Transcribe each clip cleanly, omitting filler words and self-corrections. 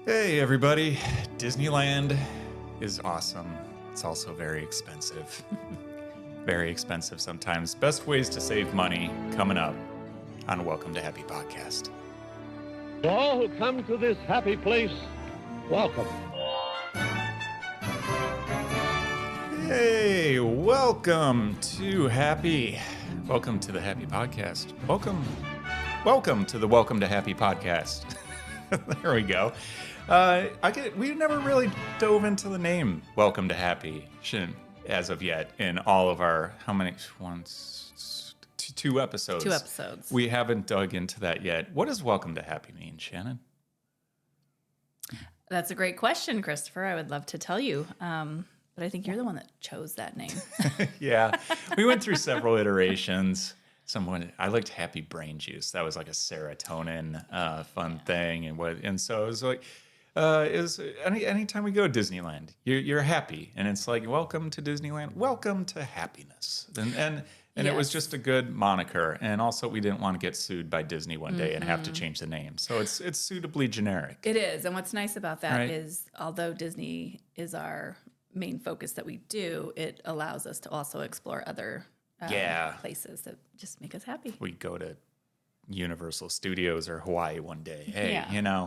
Hey everybody, Disneyland is awesome. It's also very expensive. Very expensive sometimes. Best ways to save money coming up on Welcome to Happy Podcast. To all who come to this happy place, welcome. Hey, welcome to the Happy Podcast. Welcome to the Welcome to Happy Podcast. There we go. We never really dove into the name Welcome to Happy as of yet in all of our, how many, two episodes. 2 episodes. We haven't dug into that yet. What does Welcome to Happy mean, Shannon? That's a great question, Christopher. I would love to tell you. But I think you're the one that chose that name. Yeah, we went through several iterations. I liked Happy Brain Juice. That was like a serotonin fun thing, and so it was like, anytime we go to Disneyland, you're happy, and it's like, welcome to Disneyland, welcome to happiness, and it was just a good moniker, and also we didn't want to get sued by Disney one day and have to change the name, so it's suitably generic. It is, and what's nice about that is, although Disney is our main focus that we do, it allows us to also explore other places that just make us happy. We go to Universal Studios or Hawaii one day. Hey,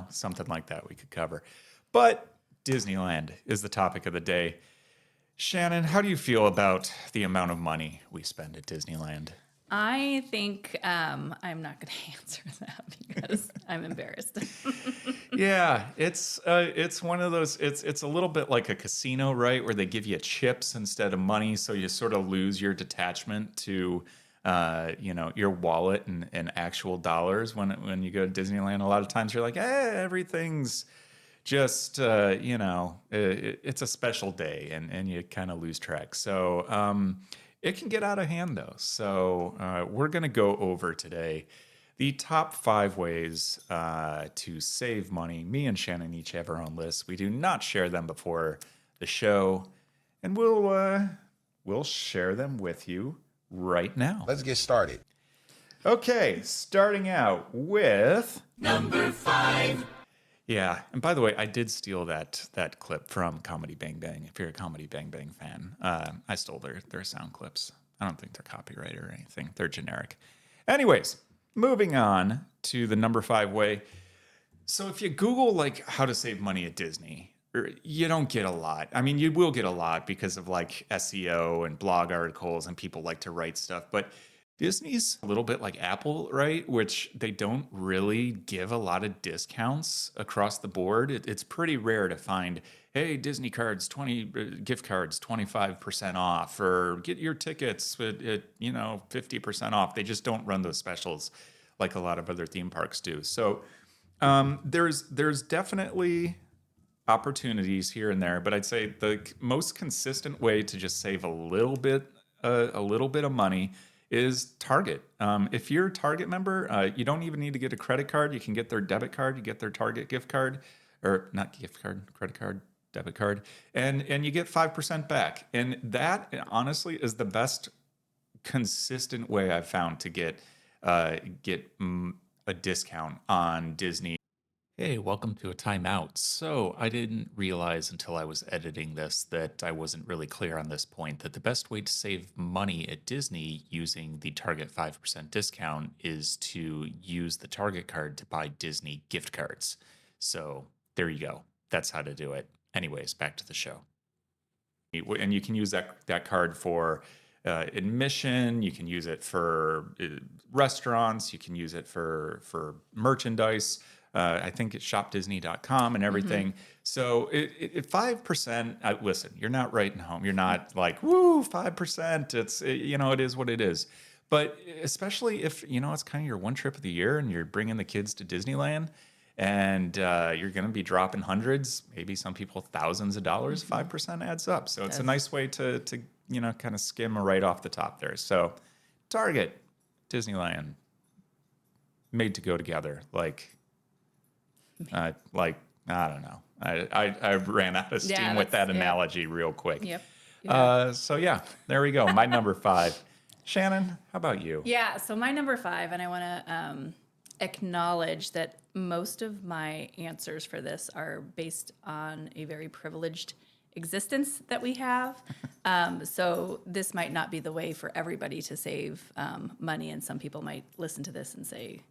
something like that we could cover. But Disneyland is the topic of the day. Shannon, how do you feel about the amount of money we spend at Disneyland? I think I'm not going to answer that because I'm embarrassed. Yeah, it's one of those. It's a little bit like a casino, right, where they give you chips instead of money, so you sort of lose your detachment to, your wallet and actual dollars when you go to Disneyland. A lot of times you're like, everything's just it's a special day, and you kind of lose track. So it can get out of hand, though. So we're going to go over today the top 5 ways to save money. Me and Shannon each have our own lists. We do not share them before the show, and we'll share them with you right now. Let's get started. Okay, starting out with Number 5. Yeah, and by the way, I did steal that clip from Comedy Bang Bang. If you're a Comedy Bang Bang fan, I stole their sound clips. I don't think they're copyrighted or anything. They're generic. Anyways, moving on to the number 5 way. So if you Google like how to save money at Disney, you don't get a lot. I mean, you will get a lot because of like SEO and blog articles and people like to write stuff, but Disney's a little bit like Apple, right? Which they don't really give a lot of discounts across the board. It's pretty rare to find, hey, Disney cards, gift cards, 25% off, or get your tickets at 50% off. They just don't run those specials like a lot of other theme parks do. So there's definitely opportunities here and there, but I'd say the most consistent way to just save a little bit of money is Target. If you're a Target member, you don't even need to get a credit card. You can get their debit card. You get their Target gift card, or not gift card, credit card, debit card, and you get 5% back. And that honestly is the best consistent way I've found to get a discount on Disney. Hey, welcome to a timeout. So I didn't realize until I was editing this that I wasn't really clear on this point, that the best way to save money at Disney using the Target 5% discount is to use the Target card to buy Disney gift cards. So there you go. That's how to do it. Anyways, back to the show. And you can use that card for admission. You can use it for restaurants. You can use it for merchandise. I think it's shopdisney.com and everything. Mm-hmm. So it 5%, listen, you're not writing home. You're not like, woo, 5%. It is what it is. But especially if, it's kind of your one trip of the year and you're bringing the kids to Disneyland and you're going to be dropping hundreds, maybe some people thousands of dollars, 5% adds up. So it's a nice way to kind of skim right off the top there. So Target, Disneyland, made to go together. I don't know. I ran out of steam with that analogy real quick. Yep. There we go. My number 5. Shannon, how about you? Yeah, so my number 5, and I want to acknowledge that most of my answers for this are based on a very privileged existence that we have. So this might not be the way for everybody to save money, and some people might listen to this and say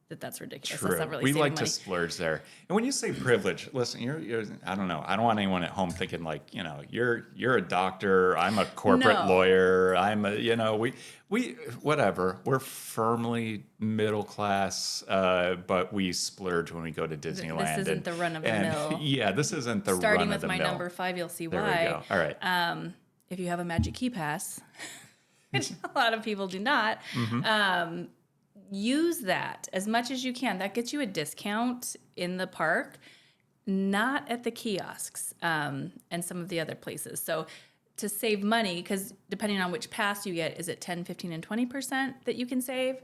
that's ridiculous. True. That's not really We saving like money. to splurge there. And when you say privilege, listen, you're I don't know. I don't want anyone at home thinking like, you're a doctor, I'm a corporate No. lawyer, I'm a, we whatever. We're firmly middle class, but we splurge when we go to Disneyland. This isn't the run of the mill. Yeah, this isn't the Starting run with of the my mill. number 5, you'll see There why. we go. All right. If you have a Magic Key Pass, which a lot of people do not, use that as much as you can. That gets you a discount in the park, not at the kiosks and some of the other places. So to save money, because depending on which pass you get, is it 10, 15, and 20% that you can save?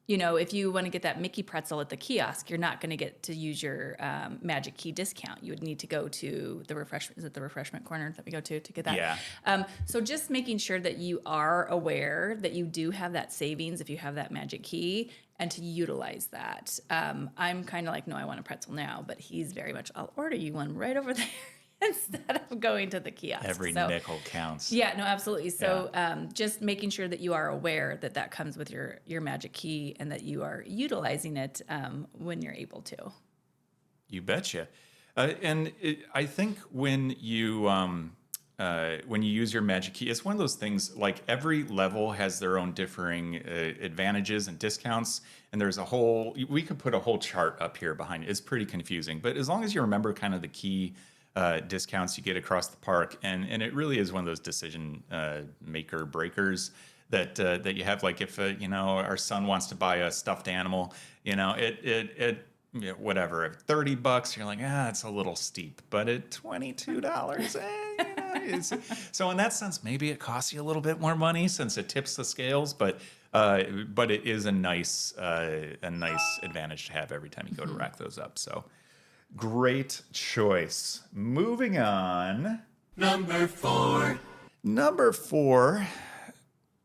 If you want to get that Mickey pretzel at the kiosk, you're not going to get to use your Magic Key discount. You would need to go to the refreshment. Is it the refreshment corner that we go to get that? Yeah. So just making sure that you are aware that you do have that savings if you have that Magic Key, and to utilize that. I'm kind of like, no, I want a pretzel now, but he's very much, I'll order you one right over there. Instead of going to the kiosk. Every nickel counts. Yeah, no, absolutely. So just making sure that you are aware that that comes with your Magic Key, and that you are utilizing it when you're able to. You betcha. I think when you use your Magic Key, it's one of those things, like every level has their own differing advantages and discounts. And there's we could put a whole chart up here behind it. It's pretty confusing. But as long as you remember kind of the key discounts you get across the park, and it really is one of those decision maker breakers that you have. Like if our son wants to buy a stuffed animal, whatever, at $30, you're like, it's a little steep, but at $22, so in that sense, maybe it costs you a little bit more money since it tips the scales, but it is a nice advantage to have every time you go to rack those up. So. Great choice. Moving on. Number 4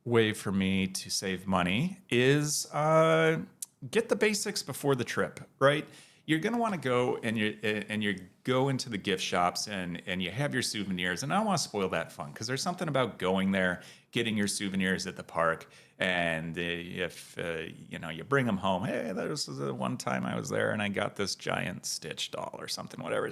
way for me to save money is get the basics before the trip, right? You're going to want to go and you go into the gift shops and you have your souvenirs. And I don't want to spoil that fun, because there's something about going there, getting your souvenirs at the park. And if you bring them home, hey, that was the one time I was there and I got this giant Stitch doll or something, whatever.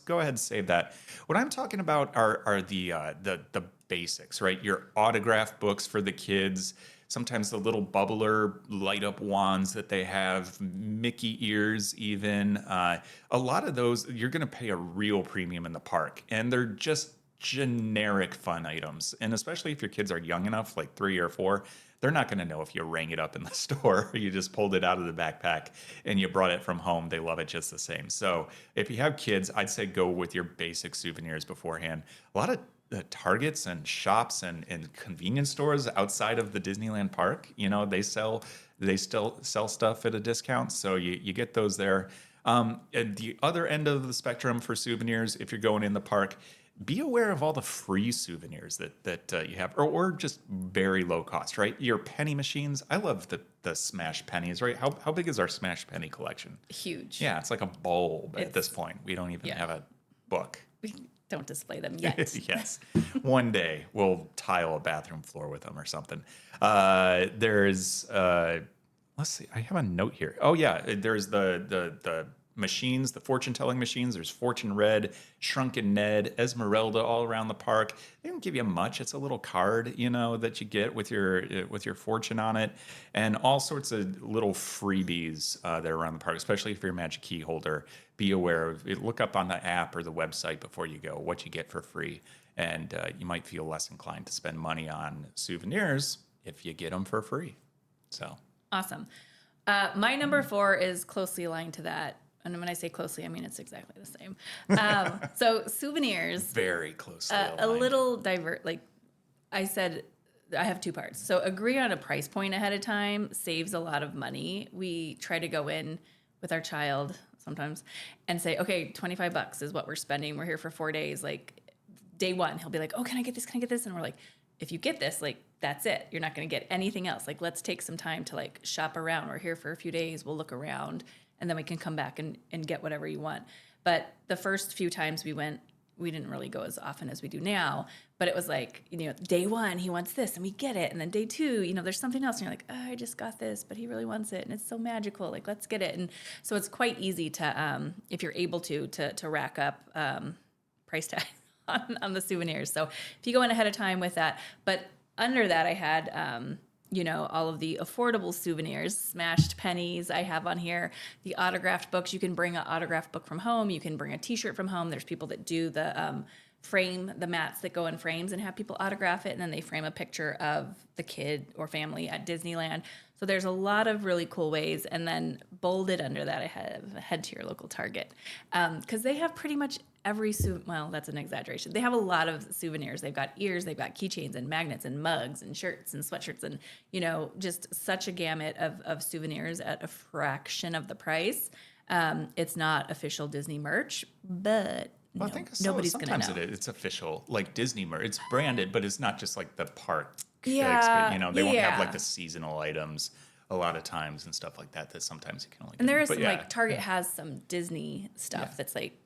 Go ahead and save that. What I'm talking about are the basics, right? Your autograph books for the kids. Sometimes the little bubbler light up wands that they have, Mickey ears even. A lot of those, you're going to pay a real premium in the park. And they're just generic fun items. And especially if your kids are young enough, like 3 or 4, they're not going to know if you rang it up in the store or you just pulled it out of the backpack and you brought it from home. They love it just the same. So if you have kids, I'd say go with your basic souvenirs beforehand. A lot of Targets and shops and convenience stores outside of the Disneyland park, they still sell stuff at a discount. So you get those there. At the other end of the spectrum for souvenirs, if you're going in the park, be aware of all the free souvenirs that you have, or just very low cost, right? Your penny machines. I love the Smash pennies, right? How big is our Smash penny collection? Huge. Yeah, it's like a bulb at this point. We don't even have a book. We don't display them yet. Yes. One day we'll tile a bathroom floor with them or something. There's, let's see, I have a note here. Oh yeah, there's the machines, the fortune-telling machines. There's Fortune Red, Shrunken Ned, Esmeralda all around the park. They don't give you much. It's a little card, that you get with your fortune on it, and all sorts of little freebies that are around the park, especially if you're a Magic Key holder. Be aware of it. Look up on the app or the website before you go what you get for free, and you might feel less inclined to spend money on souvenirs if you get them for free. So awesome. My number 4 is closely aligned to that. And when I say closely, I mean it's exactly the same. So souvenirs, very closely a little divert. Like I said, I have 2 parts. So agree on a price point ahead of time saves a lot of money. We try to go in with our child sometimes and say, okay, $25 is what we're spending. We're here for 4 days. Like day 1, he'll be like, oh, can I get this? Can I get this? And we're like, if you get this, like, that's it. You're not going to get anything else. Like, let's take some time to like shop around. We're here for a few days. We'll look around and then we can come back and get whatever you want. But the first few times we went, we didn't really go as often as we do now, but it was like, day one, he wants this and we get it. And then day two, there's something else. And you're like, oh, I just got this, but he really wants it. And it's so magical. Like, let's get it. And so it's quite easy to, if you're able to rack up price tag on the souvenirs. So if you go in ahead of time with that, but under that I had, all of the affordable souvenirs, smashed pennies I have on here, the autographed books. You can bring an autographed book from home. You can bring a t-shirt from home. There's people that do the frame, the mats that go in frames and have people autograph it. And then they frame a picture of the kid or family at Disneyland. So there's a lot of really cool ways. And then bolded under that, I have head to your local Target. Because they have pretty much every well, that's an exaggeration. They have a lot of souvenirs. They've got ears, they've got keychains and magnets and mugs and shirts and sweatshirts and, just such a gamut of souvenirs at a fraction of the price. It's not official Disney merch, but well, I think nobody's going to know. Sometimes it's official, like Disney merch. It's branded, but it's not just like the park. Yeah, they won't have like the seasonal items a lot of times and stuff like that sometimes you can only get. And there is some, like, Target has some Disney stuff that's like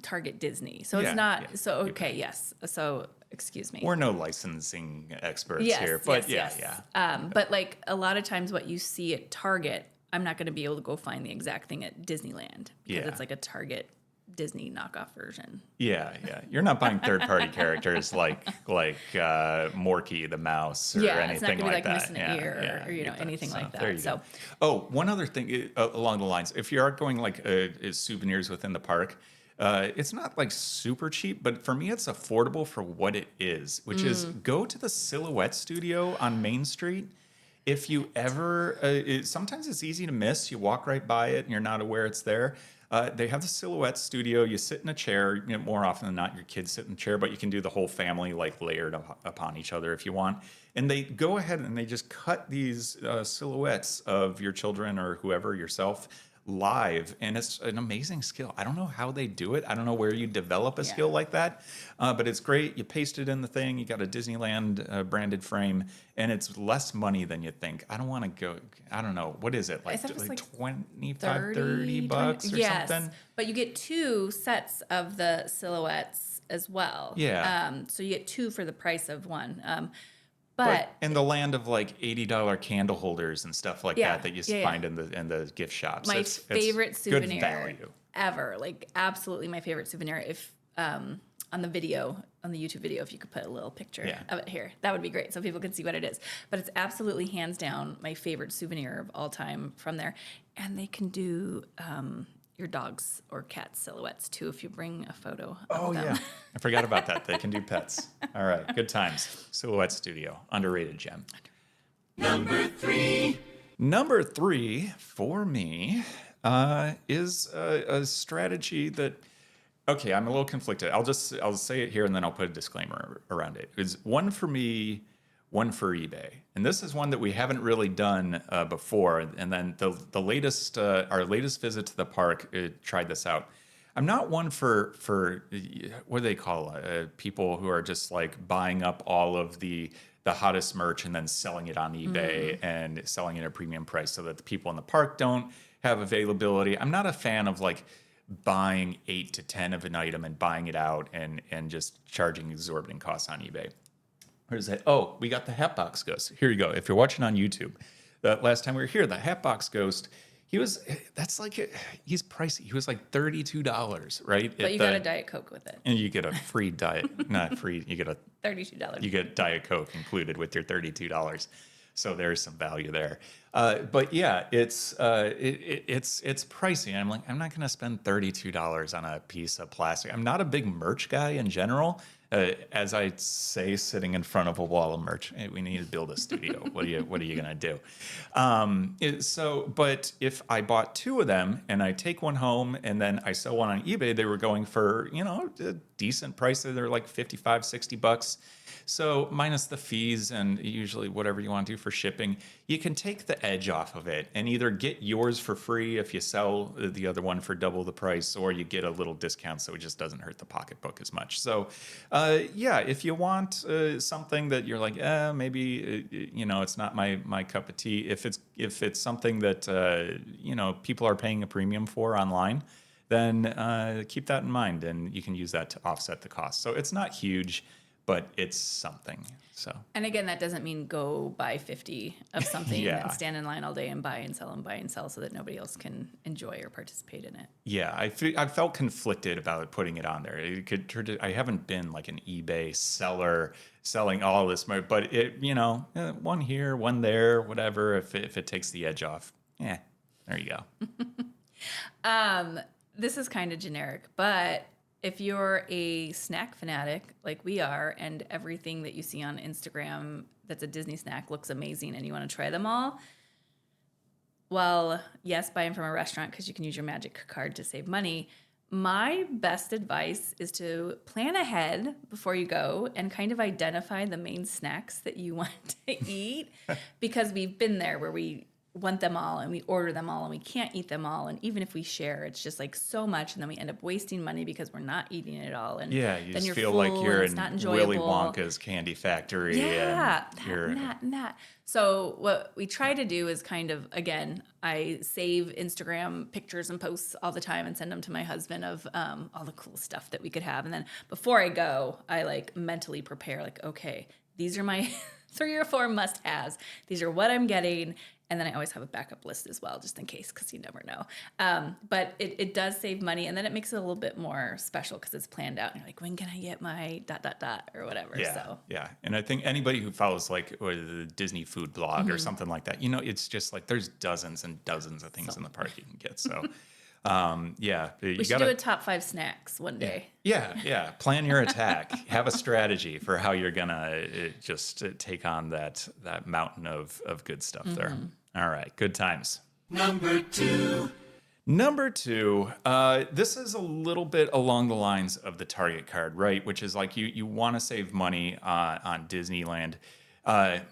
Target Disney. So it's not, so, okay, yes. So, excuse me. We're no licensing experts here, but yeah. But like a lot of times what you see at Target, I'm not going to be able to go find the exact thing at Disneyland because it's like a Target Disney knockoff version. Yeah. You're not buying third-party characters like Morky the mouse or anything it's not gonna like be like that. missing an ear or anything like that. There you go. Oh, one other thing along the lines, if you are going like souvenirs within the park, it's not like super cheap, but for me it's affordable for what it is, which is go to the Silhouette Studio on Main Street. If you ever, sometimes it's easy to miss. You walk right by it and you're not aware it's there. They have the Silhouette Studio. You sit in a chair. More often than not, your kids sit in a chair, but you can do the whole family like layered upon each other if you want. And they go ahead and they just cut these silhouettes of your children or whoever, yourself, live, and it's an amazing skill. I don't know how they do it. I don't know where you develop a skill like that, but it's great. You paste it in the thing. You got a Disneyland branded frame, and it's less money than you think. I don't want to go. I don't know. What is it like 25, 30 bucks or something? But you get two sets of the silhouettes as well. Yeah. So you get two for the price of one. But in the land of like $80 candle holders and stuff like that you find in the gift shops. My favorite souvenir good value. Ever. Like, absolutely my favorite souvenir. If on the YouTube video, if you could put a little picture of it here, that would be great so people can see what it is. But it's absolutely hands down my favorite souvenir of all time from there. And they can do your dog's or cat's silhouettes too if you bring a photo of them. I forgot about that. They can do pets. All right, good times. Silhouette Studio, underrated gem. Number three for me is a strategy that, okay, I'm a little conflicted. I'll say it here and then I'll put a disclaimer around it. It's one for me, one for eBay. And this is one that we haven't really done before. And then the latest, our latest visit to the park, tried this out. I'm not one for what do they call people who are just like buying up all of the hottest merch and then selling it on eBay and selling it at a premium price so that the people in the park don't have availability. I'm not a fan of like buying 8 to 10 of an item and buying it out and just charging exorbitant costs on eBay. Or is it, oh, we got the Hatbox Ghost. Here you go. If you're watching on YouTube, the last time we were here, the Hatbox Ghost, he's pricey. He was like $32, right? But you got a Diet Coke with it. And you get a free not free, you get a $32. You get Diet Coke included with your $32. So there's some value there. But yeah, it's pricey. I'm like, I'm not going to spend $32 on a piece of plastic. I'm not a big merch guy in general. As I say, sitting in front of a wall of merch, hey, we need to build a studio. What are you going to do? But if I bought 2 of them and I take one home and then I sell one on eBay, they were going for, a decent price. They're like $55, $60. So minus the fees and usually whatever you want to do for shipping, you can take the edge off of it and either get yours for free if you sell the other one for double the price, or you get a little discount so it just doesn't hurt the pocketbook as much. So, yeah, if you want something that you're like, maybe it's not my cup of tea. If it's something that people are paying a premium for online, then keep that in mind, and you can use that to offset the cost. So it's not huge, but it's something. So And again, that doesn't mean go buy 50 of something Yeah. and stand in line all day and buy and sell so that nobody else can enjoy or participate in it. yeah, I felt conflicted about putting it on there. I haven't been like an eBay seller selling all this, but one here, one there, whatever. If it takes the edge off, yeah, there you go. This is kind of generic, but if you're a snack fanatic like we are, and everything that you see on Instagram that's a Disney snack looks amazing and you want to try them all, well, yes, buy them from a restaurant because you can use your magic card to save money. My best advice is to plan ahead before you go and kind of identify the main snacks that you want to eat, because we've been there where we want them all and we order them all and we can't eat them all, and even if we share, it's just like so much, and then we end up wasting money because we're not eating it all, and Yeah, you then just you're feel full like you're and it's in not Willy enjoyable. Wonka's candy factory. Yeah, and you're that. So what we try to do is kind of, again, I save Instagram pictures and posts all the time and send them to my husband of all the cool stuff that we could have. And then before I go, I like mentally prepare, like, okay, these are my 3 or 4 must-haves. These are what I'm getting. And then I always have a backup list as well, just in case, because you never know. But it does save money, and then it makes it a little bit more special because it's planned out. And you're like, when can I get my ... or whatever? Yeah, So yeah. And I think anybody who follows like or the Disney food blog or something like that, it's just like there's dozens and dozens of things in the park you can get. So, yeah, you we should gotta, do a top 5 snacks one day. yeah. Plan your attack. Have a strategy for how you're gonna just take on that mountain of good stuff there. All right, good times. Number two, this is a little bit along the lines of the Target card, right? Which is like you want to save money on Disneyland. Let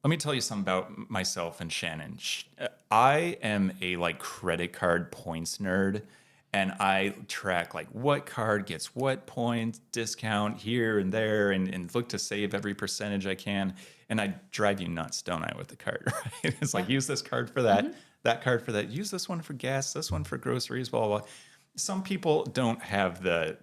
me tell you something about myself and Shannon. I am a like credit card points nerd, and I track like what card gets what points, discount here and there, and look to save every percentage I can. And I drive you nuts, don't I, with the card, right? It's like, use this card for that, that card for that. Use this one for gas, this one for groceries, blah, blah, blah. Some people don't have the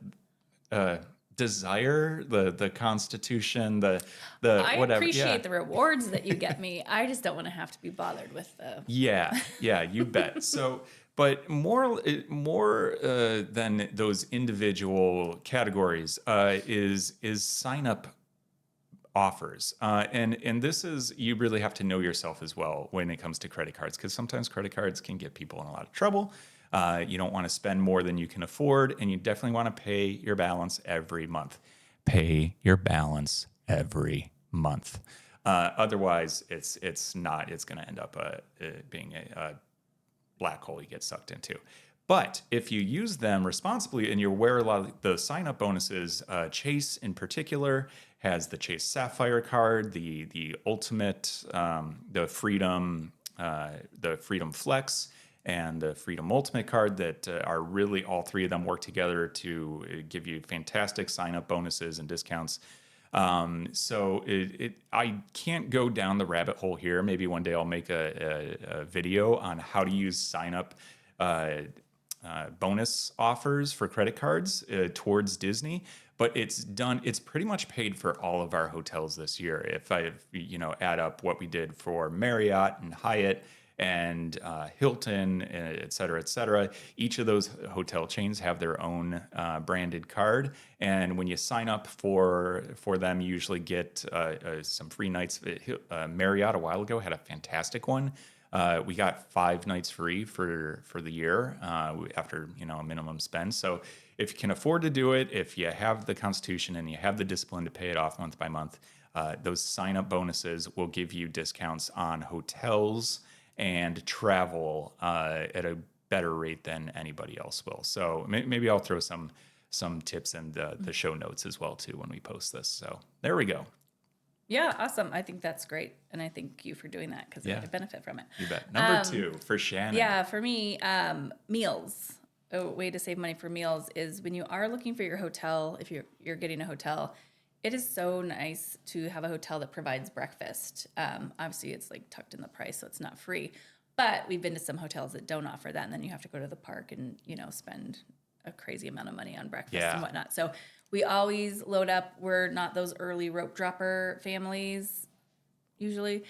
desire, the constitution, the I whatever. appreciate the rewards that you get me. I just don't want to have to be bothered with the... Yeah, you bet. So, but more than those individual categories is sign up offers, and this is, you really have to know yourself as well when it comes to credit cards, because sometimes credit cards can get people in a lot of trouble. You don't want to spend more than you can afford, and you definitely want to pay your balance every month. Pay your balance every month. Otherwise, it's going to end up being a black hole you get sucked into. But if you use them responsibly and you're aware of a lot of the sign-up bonuses, Chase in particular has the Chase Sapphire card, the Ultimate, the Freedom Flex, and the Freedom Ultimate card that are really, all three of them work together to give you fantastic sign-up bonuses and discounts. So I can't go down the rabbit hole here. Maybe one day I'll make a video on how to use sign-up bonus offers for credit cards towards Disney. But it's pretty much paid for all of our hotels this year. If I add up what we did for Marriott and Hyatt and Hilton, et cetera, each of those hotel chains have their own branded card. And when you sign up for them, you usually get some free nights. Marriott a while ago had a fantastic one. We got 5 nights free for the year after a minimum spend. So if you can afford to do it, if you have the constitution and you have the discipline to pay it off month by month, those sign-up bonuses will give you discounts on hotels and travel at a better rate than anybody else will. So maybe I'll throw some some tips in the show notes as well too when we post this. So there we go. Yeah, awesome. I think that's great. And I thank you for doing that because I get a benefit from it. You bet. Number 2 for Shannon. Yeah, for me, meals. A way to save money for meals is when you are looking for your hotel, if you're getting a hotel, it is so nice to have a hotel that provides breakfast. Obviously, it's like tucked in the price, so it's not free. But we've been to some hotels that don't offer that, and then you have to go to the park and, spend a crazy amount of money on breakfast and whatnot. So we always load up. We're not those early rope dropper families, usually.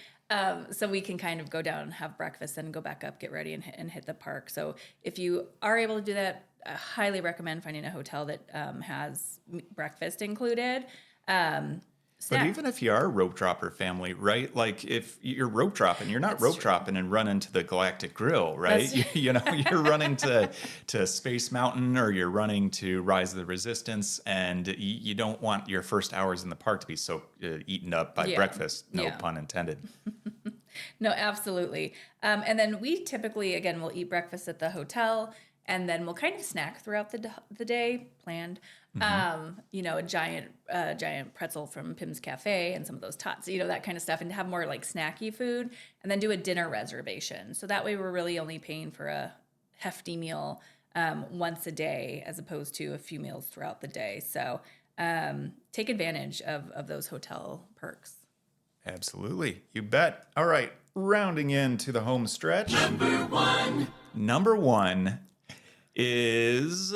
So we can kind of go down and have breakfast and go back up, get ready, and hit the park. So if you are able to do that, I highly recommend finding a hotel that has breakfast included. But even if you are a rope dropper family, right? Like if you're rope dropping, you're not rope dropping and running to the Galactic Grill, right? You're running to Space Mountain, or you're running to Rise of the Resistance, and you don't want your first hours in the park to be so eaten up by breakfast. No pun intended. No, absolutely. And then we typically, again, we'll eat breakfast at the hotel, and then we'll kind of snack throughout the day, planned. A giant pretzel from Pim's Cafe and some of those tots, that kind of stuff, and have more like snacky food, and then do a dinner reservation. So that way we're really only paying for a hefty meal once a day as opposed to a few meals throughout the day. So take advantage of those hotel perks. Absolutely. You bet. All right. Rounding into the home stretch. Number one is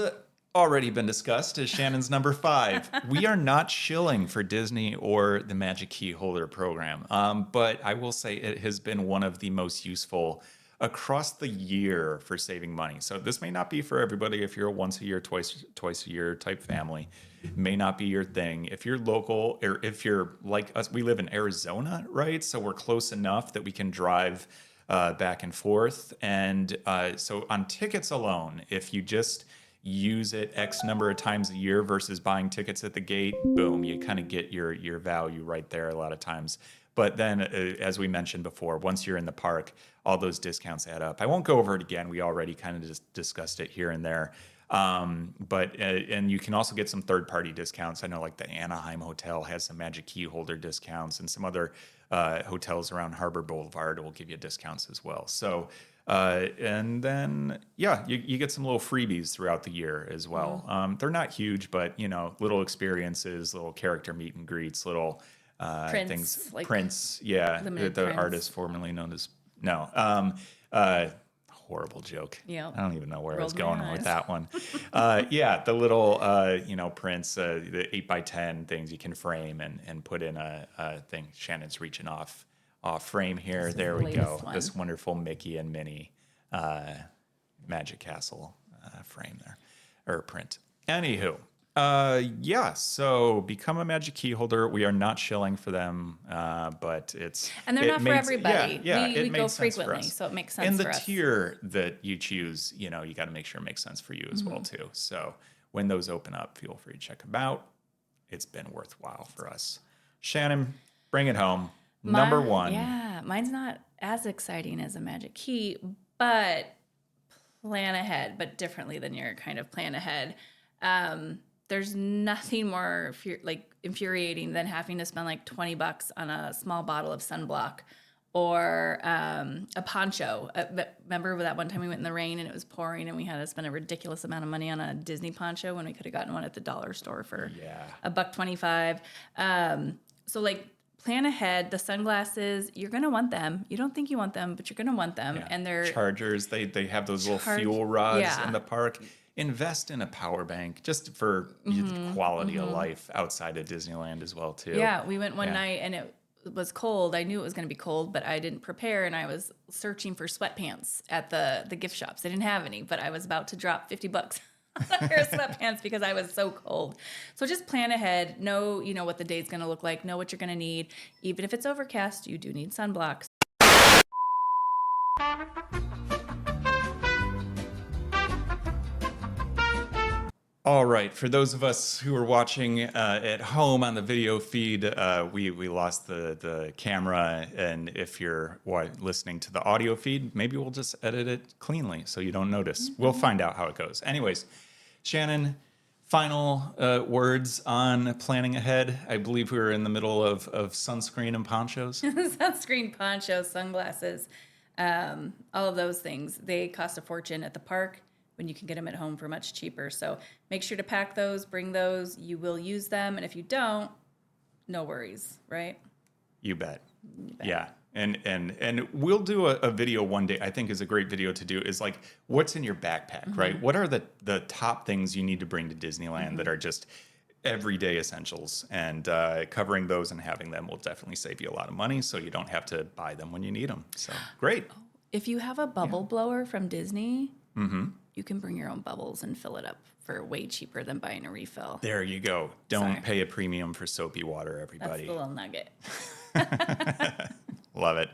already been discussed as Shannon's number 5. We are not shilling for Disney or the Magic Key Holder program, but I will say it has been one of the most useful across the year for saving money. So this may not be for everybody. If you're a once a year, twice a year type family, it may not be your thing. If you're local, or if you're like us, we live in Arizona, right? So we're close enough that we can drive back and forth. And so on tickets alone, if you just use it X number of times a year versus buying tickets at the gate, boom, you kind of get your value right there a lot of times. But then, as we mentioned before, once you're in the park, all those discounts add up. I won't go over it again. We already kind of just discussed it here and there. But you can also get some third-party discounts. I know like the Anaheim Hotel has some Magic Key Holder discounts, and some other hotels around Harbor Boulevard will give you discounts as well. So, and then, you get some little freebies throughout the year as well. They're not huge, but, little experiences, little character meet and greets, little Prince, things. like Prince, the Prince. artist formerly known as, horrible joke. Yeah. I don't even know where I was Rolled my going with eyes. that one. The little, Prince, the 8x10 things you can frame and put in a thing. Shannon's reaching off frame here. There we go. one. This wonderful Mickey and Minnie Magic Castle frame there, or print. Anywho, so become a Magic Key Holder. We are not shilling for them, but And they're not for everybody. We go made sense for frequently, us. so it makes sense And the for us. tier that you choose, you got to make sure it makes sense for you as well too. So when those open up, feel free to check them out. It's been worthwhile for us. Shannon, bring it home. Number 1. Yeah, mine's not as exciting as a Magic Key, but plan ahead, but differently than your kind of plan ahead. There's nothing more infuriating than having to spend like $20 on a small bottle of sunblock or a poncho. Remember that one time we went in the rain and it was pouring and we had to spend a ridiculous amount of money on a Disney poncho when we could have gotten one at the dollar store for $1.25. So like plan ahead. The sunglasses, you're gonna want them. You don't think you want them, but you're gonna want them. Yeah. And they're chargers. They have those little fuel rods in the park. Invest in a power bank just for the quality of life outside of Disneyland as well too. Yeah, we went one night and it was cold. I knew it was going to be cold, but I didn't prepare, and I was searching for sweatpants at the gift shops. They didn't have any, but I was about to drop $50 on a pair of sweatpants because I was so cold. So just plan ahead. Know what the day's going to look like. Know what you're going to need. Even if it's overcast, you do need sunblocks. All right. For those of us who are watching at home on the video feed, we lost the camera. And if you're listening to the audio feed, maybe we'll just edit it cleanly so you don't notice. We'll find out how it goes. Anyways, Shannon, Final words on planning ahead. I believe we were in the middle of sunscreen and ponchos. Sunscreen, ponchos, sunglasses, all of those things. They cost a fortune at the park when you can get them at home for much cheaper. So make sure to pack those, bring those. You will use them. And if you don't, no worries, right? You bet. Yeah. And we'll do a video one day, I think is a great video to do, is like, what's in your backpack, right? What are the top things you need to bring to Disneyland that are just everyday essentials? And covering those and having them will definitely save you a lot of money, so you don't have to buy them when you need them. So great. If you have a bubble blower from Disney, you can bring your own bubbles and fill it up for way cheaper than buying a refill. There you go. Don't pay a premium for soapy water, everybody. That's the little nugget. Love it.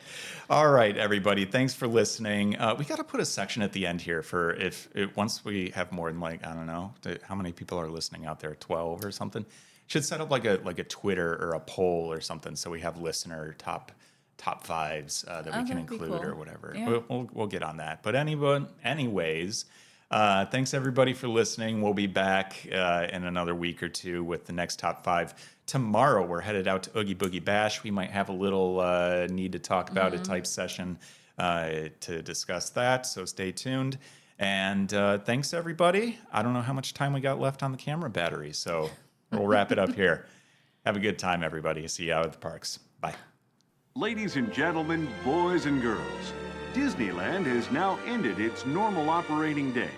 All right, everybody. Thanks for listening. We got to put a section at the end here for once we have more than like, I don't know, how many people are listening out there, 12 or something. Should set up like a Twitter or a poll or something, so we have listener top fives that we can include or whatever. Yeah. We'll get on that. But anyways, thanks everybody for listening. We'll be back in another week or two with the next top 5. Tomorrow we're headed out to Oogie Boogie Bash. We might have a little need to talk about it type session to discuss that. So stay tuned. And thanks everybody. I don't know how much time we got left on the camera battery, so we'll wrap it up here. Have a good time, everybody. See you out at the parks. Bye. Ladies and gentlemen, boys and girls, Disneyland has now ended its normal operating day.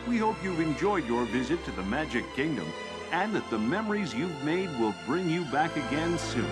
We hope you've enjoyed your visit to the Magic Kingdom and that the memories you've made will bring you back again soon.